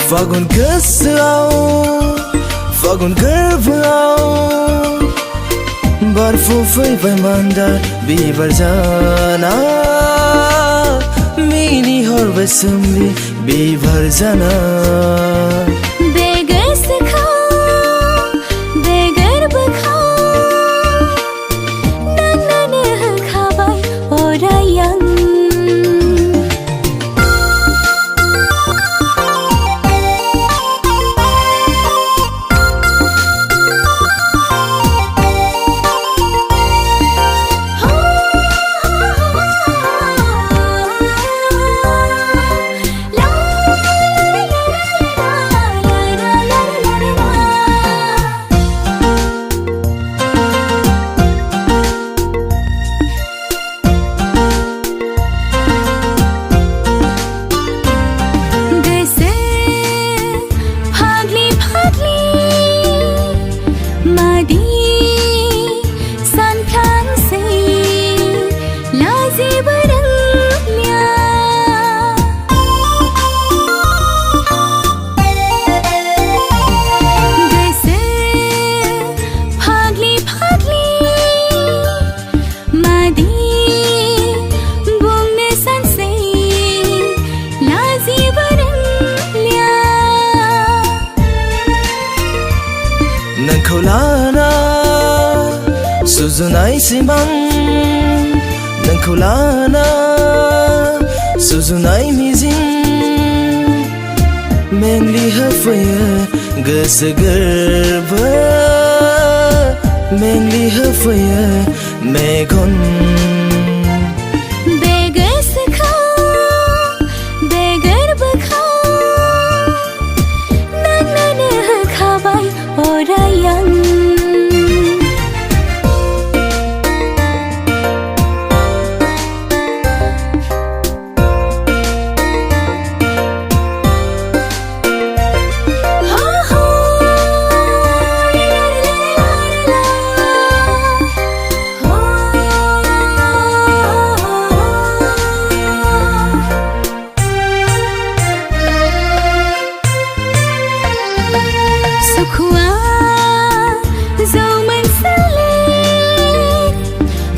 फागुन गोसोआव फागुन गोरबोआव बारफु फैबाय मान्दार बिबार जाना मिनिहरबाय सोमलि बिबार जाना बे गोसोखौ बे गोरबोखौ दांनानो होखाबाय अराय आं नोंखौ लाना सुजुनाय सिमां नोंखौ लाना सुजुनाय मिजिं मेंग्लि होफैयो गोसो गोरबो मेंग्लि होफैयो मेगन बे गोसोखौ बे गोरबोखौ दांनानो होखाबाय अराय आं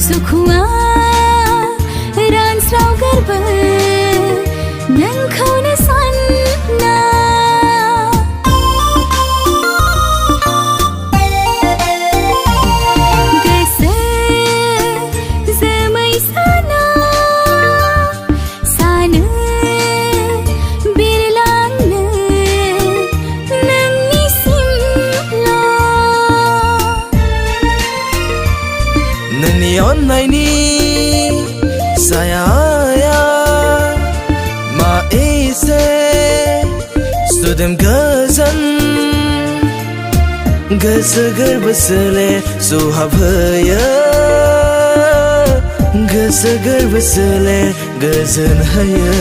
सुखुआ रानस्राव गोरबो नोंखौनो सानना गोसो जोमै साना सानो बिरलांनो नोंनि अननायनि सायाया मा एसे सुदेम गोजोन गोसो गोरबो सोले सुहाबहोयो गोसो गोरबो सोले गोजोन होयो